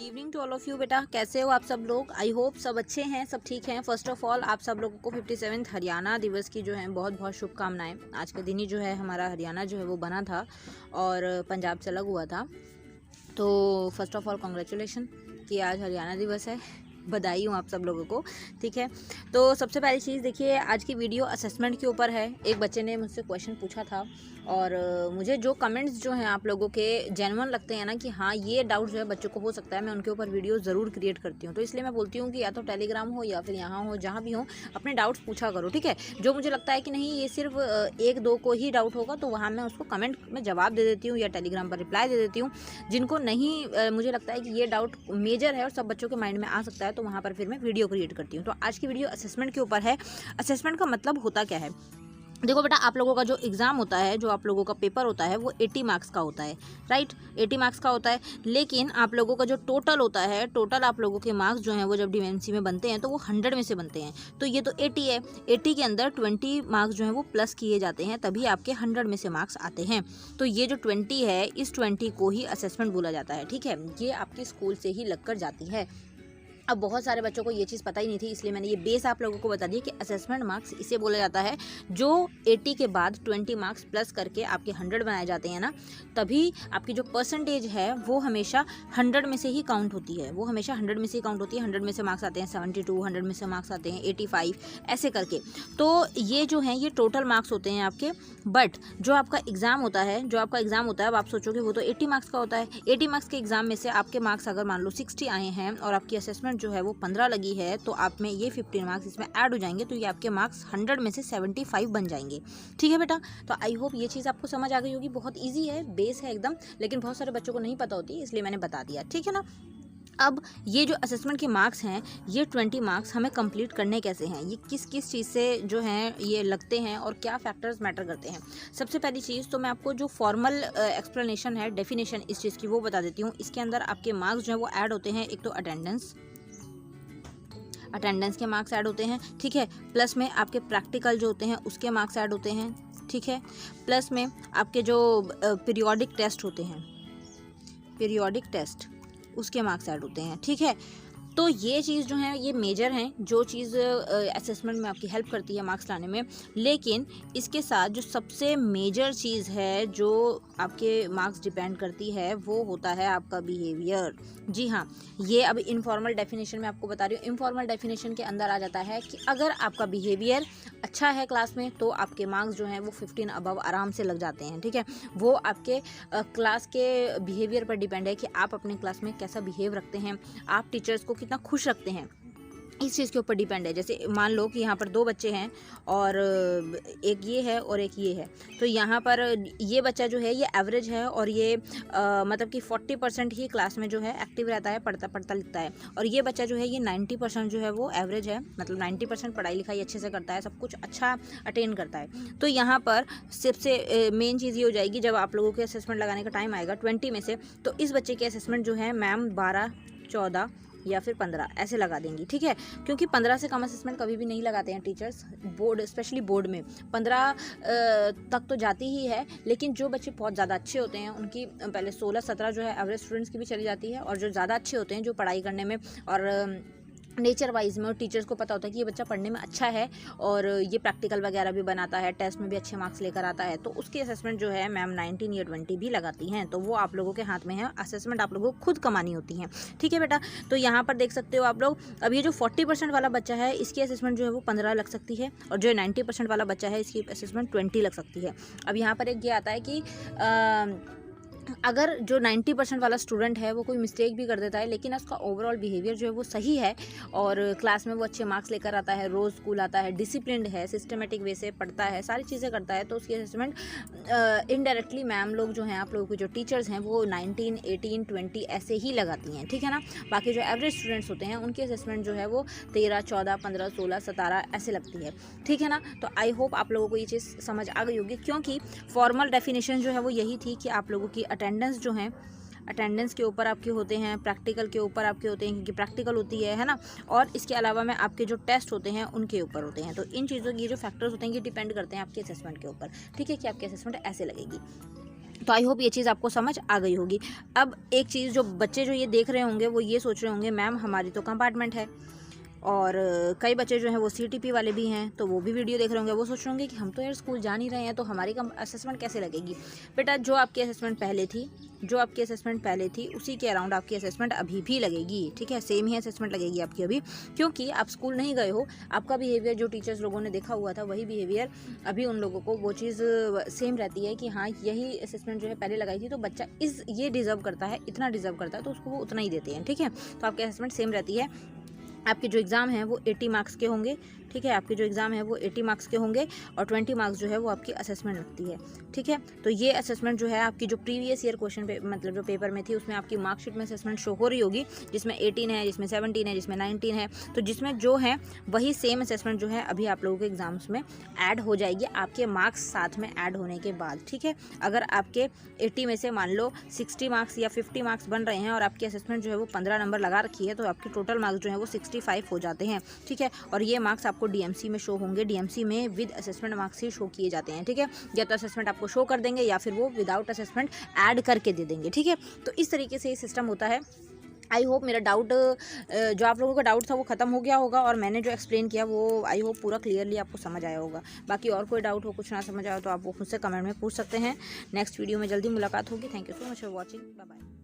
Good evening to all of you. बेटा कैसे हो आप सब लोग? आई होप सब अच्छे हैं, सब ठीक हैं। फर्स्ट ऑफ ऑल आप सब लोगों को 57th हरियाणा दिवस की जो है बहुत बहुत शुभकामनाएं। आज के दिन ही जो है हमारा हरियाणा जो है वो बना था और पंजाब से अलग हुआ था। तो फर्स्ट ऑफ ऑल कॉन्ग्रेचुलेशन कि आज हरियाणा दिवस है। बधाई हूँ आप सब लोगों को। ठीक है, तो सबसे पहली चीज़ देखिए, आज की वीडियो असेसमेंट के ऊपर है। एक बच्चे ने मुझसे क्वेश्चन पूछा था और मुझे जो कमेंट्स जो हैं आप लोगों के जेन्युइन लगते हैं ना कि हाँ ये डाउट जो है बच्चों को हो सकता है, मैं उनके ऊपर वीडियो ज़रूर क्रिएट करती हूँ। तो इसलिए मैं बोलती हूँ कि या तो टेलीग्राम हो या फिर यहाँ हो, जहाँ भी हो अपने डाउट्स पूछा करो। ठीक है, जो मुझे लगता है कि नहीं ये सिर्फ एक दो को ही डाउट होगा तो वहाँ मैं उसको कमेंट में जवाब दे देती हूँ या टेलीग्राम पर रिप्लाई दे देती हूँ। जिनको नहीं मुझे लगता है कि ये डाउट मेजर है और सब बच्चों के माइंड में आ सकता है तो वहाँ पर फिर मैं वीडियो क्रिएट करती हूँ। तो आज की वीडियो असेसमेंट के ऊपर है। असेसमेंट का मतलब होता क्या है? देखो बेटा, आप लोगों का जो एग्ज़ाम होता है, जो आप लोगों का पेपर होता है वो 80 मार्क्स का होता है, राइट? 80 मार्क्स का होता है। लेकिन आप लोगों का जो टोटल होता है, टोटल आप लोगों के मार्क्स जो हैं वो जब डीएमसी में बनते हैं तो वो 100 में से बनते हैं। तो ये तो 80 है, 80 के अंदर 20 मार्क्स जो हैं वो प्लस किए जाते हैं, तभी आपके 100 में से मार्क्स आते हैं। तो ये जो 20 है, इस 20 को ही असेसमेंट बोला जाता है। ठीक है, ये आपकी स्कूल से ही लग कर जाती है। अब बहुत सारे बच्चों को ये चीज़ पता ही नहीं थी, इसलिए मैंने ये बेस आप लोगों को बता दिया कि असेसमेंट मार्क्स इसे बोला जाता है जो 80 के बाद 20 मार्क्स प्लस करके आपके 100 बनाए जाते हैं ना, तभी आपकी जो परसेंटेज है वो हमेशा 100 में से ही काउंट होती है। वो हमेशा 100 में से ही काउंट होती है। 100 में से मार्क्स आते हैं 72, 100 में से मार्क्स आते हैं 85, ऐसे करके। तो ये जो हैं ये टोटल मार्क्स होते हैं आपके। बट जो आपका एग्ज़ाम होता है, अब आप सोचोगे वो तो 80 मार्क्स का होता है। 80 मार्क्स के एग्ज़ाम में से आपके मार्क्स अगर मान लो 60 आए हैं और आपकी असेसमेंट जो है वो 15 लगी है, तो आप में ये 15 मार्क्स इसमें ऐड हो जाएंगे, तो ये आपके मार्क्स 100 में से 75 बन जाएंगे। ठीक है बेटा, तो आई होप ये चीज़ आपको समझ आ गई होगी। बहुत ईजी है, बेस है एकदम, लेकिन बहुत सारे बच्चों को नहीं पता होती, इसलिए मैंने बता दिया। ठीक है ना। अब ये जो असेसमेंट के मार्क्स हैं, ये 20 मार्क्स हमें कंप्लीट करने कैसे हैं, ये किस किस चीज़ से जो हैं ये लगते हैं और क्या फैक्टर्स मैटर करते हैं। सबसे पहली चीज़ तो मैं आपको जो फॉर्मल एक्सप्लेनेशन है, डेफिनेशन इस चीज़ की, वो बता देती हूँ। इसके अंदर आपके मार्क्स जो है वो ऐड होते हैं। एक तो अटेंडेंस के मार्क्स ऐड होते हैं, ठीक है। प्लस में आपके प्रैक्टिकल जो होते हैं उसके मार्क्स ऐड होते हैं, ठीक है। प्लस में आपके जो पीरियोडिक टेस्ट होते हैं, पीरियोडिक टेस्ट उसके मार्क्स ऐड होते हैं, ठीक है। तो ये चीज़ जो है ये मेजर हैं, जो चीज़ असेसमेंट में आपकी हेल्प करती है मार्क्स लाने में। लेकिन इसके साथ जो सबसे मेजर चीज़ है जो आपके मार्क्स डिपेंड करती है वो होता है आपका बिहेवियर। जी हाँ, ये अब इनफॉर्मल डेफिनेशन में आपको बता रही हूँ। इनफॉर्मल डेफिनेशन के अंदर आ जाता है कि अगर आपका बिहेवियर अच्छा है क्लास में तो आपके मार्क्स जो हैं वो 15 अबव आराम से लग जाते हैं, ठीक है। वो आपके क्लास के बिहेवियर पर डिपेंड है कि आप अपने क्लास में कैसा बिहेव रखते हैं, आप टीचर्स को कितना खुश रखते हैं, इस चीज़ के ऊपर डिपेंड है। जैसे मान लो कि यहाँ पर 2 बच्चे हैं और एक ये है और एक ये है, तो यहाँ पर ये बच्चा जो है ये एवरेज है और ये मतलब कि 40% ही क्लास में जो है एक्टिव रहता है, पढ़ता लिखता है। और ये बच्चा जो है ये 90% जो है वो एवरेज है, मतलब 90% पढ़ाई लिखाई अच्छे से करता है, सब कुछ अच्छा अटेन करता है। तो यहाँ पर सबसे मेन चीज़ ये हो जाएगी, जब आप लोगों के असेसमेंट लगाने का टाइम आएगा 20 में से, तो इस बच्चे के असेसमेंट जो है मैम 12, 14 या फिर 15 ऐसे लगा देंगी, ठीक है। क्योंकि 15 से कम असेसमेंट कभी भी नहीं लगाते हैं टीचर्स, बोर्ड स्पेशली बोर्ड में 15 तक तो जाती ही है। लेकिन जो बच्चे बहुत ज़्यादा अच्छे होते हैं उनकी पहले 16-17 जो है एवरेज स्टूडेंट्स की भी चली जाती है। और जो ज़्यादा अच्छे होते हैं, जो पढ़ाई करने में और नेचर वाइज में, और टीचर्स को पता होता है कि ये बच्चा पढ़ने में अच्छा है और ये प्रैक्टिकल वगैरह भी बनाता है, टेस्ट में भी अच्छे मार्क्स लेकर आता है, तो उसकी असेसमेंट जो है मैम 19 या 20 भी लगाती हैं। तो वो आप लोगों के हाथ में है, असेसमेंट आप लोगों को खुद कमानी होती हैं, ठीक है बेटा। तो यहाँ पर देख सकते हो आप लोग, अब ये जो 40% वाला बच्चा है इसकी असेसमेंट जो है वो 15 लग सकती है, और जो 90% वाला बच्चा है इसकी असेसमेंट 20 लग सकती है। अब यहाँ पर एक ये आता है कि अगर जो 90% वाला स्टूडेंट है वो कोई मिस्टेक भी कर देता है, लेकिन उसका ओवरऑल बिहेवियर जो है वो सही है और क्लास में वो अच्छे मार्क्स लेकर आता है, रोज़ स्कूल आता है, डिसिप्लिन्ड है, सिस्टमेटिक वे से पढ़ता है, सारी चीज़ें करता है, तो उसकी असेसमेंट इनडायरेक्टली मैम लोग जो हैं, आप लोगों के जो टीचर्स हैं, वो 19, 18, 20 ऐसे ही लगाती हैं, ठीक है ना। बाकी जो एवरेज स्टूडेंट्स होते हैं उनकी असेसमेंट जो है वो 13, 14, 15, 16, 17 ऐसे लगती है, ठीक है ना। तो आई होप आप लोगों को ये चीज़ समझ आ गई होगी, क्योंकि फॉर्मल डेफिनेशन जो है वो यही थी कि आप लोगों की अटेंडेंस जो है, अटेंडेंस के ऊपर आपके होते हैं, प्रैक्टिकल के ऊपर आपके होते हैं, क्योंकि प्रैक्टिकल होती है ना। और इसके अलावा में आपके जो टेस्ट होते हैं उनके ऊपर होते हैं। तो इन चीज़ों की जो फैक्टर्स होते हैं ये डिपेंड करते हैं आपके असेसमेंट के ऊपर, ठीक है, कि आपकी असेसमेंट ऐसे लगेगी। तो आई होप ये चीज़ आपको समझ आ गई होगी। अब एक चीज़ जो बच्चे जो ये देख रहे होंगे वो ये सोच रहे होंगे मैम हमारी तो कंपार्टमेंट है, और कई बच्चे जो हैं वो सीटीपी वाले भी हैं, तो वो भी वीडियो देख रहे होंगे, वो सोच रहे होंगे कि हम तो यार स्कूल जा नहीं रहे हैं तो हमारी असेसमेंट कैसे लगेगी। बेटा जो आपकी असेसमेंट पहले थी उसी के अराउंड आपकी असेसमेंट अभी भी लगेगी, ठीक है, सेम ही असेसमेंट लगेगी आपकी अभी, क्योंकि आप स्कूल नहीं गए हो। आपका बिहेवियर जो टीचर्स लोगों ने देखा हुआ था वही बिहेवियर अभी उन लोगों को वो चीज़ सेम रहती है कि हाँ यही असेसमेंट जो है पहले लगाई थी, तो बच्चा ये डिज़र्व करता है, इतना डिज़र्व करता है, तो उसको वो उतना ही देते हैं, ठीक है। तो आपकी असेसमेंट सेम रहती है। आपके जो एग्ज़ाम हैं वो 80 मार्क्स के होंगे, ठीक है, आपके जो एग्ज़ाम है वो 80 मार्क्स के होंगे, और 20 मार्क्स जो है वो आपकी असेसमेंट लगती है, ठीक है। तो ये असेसमेंट जो है आपकी जो प्रीवियस ईयर क्वेश्चन मतलब जो पेपर में थी उसमें आपकी मार्कशीट में असेसमेंट शो हो रही होगी, जिसमें 18 है, जिसमें 17 है, जिसमें 19 है, तो जिसमें जो है वही सेम असेसमेंट जो है अभी आप लोगों के एग्ज़ाम्स में ऐड हो जाएगी आपके मार्क्स साथ में ऐड होने के बाद, ठीक है। अगर आपके 80 में से मान लो 60 मार्क्स या 50 मार्क्स बन रहे हैं और आपकी असेसमेंट जो है वो 15 नंबर लगा रखी है, तो आपके टोटल मार्क्स जो है वो 65 हो जाते हैं, ठीक है। और ये मार्क्स आपको डीएमसी में शो होंगे, डीएमसी में with assessment marks he show किए जाते हैं, ठीक है। या तो असेसमेंट आपको शो कर देंगे या फिर वो विदाउट असेसमेंट ऐड करके दे देंगे, ठीक है। तो इस तरीके से ये सिस्टम होता है। आई होप मेरा डाउट जो आप लोगों का डाउट था वो ख़त्म हो गया होगा, और मैंने जो एक्सप्लेन किया वो आई होप पूरा क्लियरली आपको समझ आया होगा। बाकी और कोई डाउट हो, कुछ ना समझ आया तो आप वो मुझसे कमेंट में पूछ सकते हैं। नेक्स्ट वीडियो में जल्दी मुलाकात होगी। Thank you so much for watching, bye bye.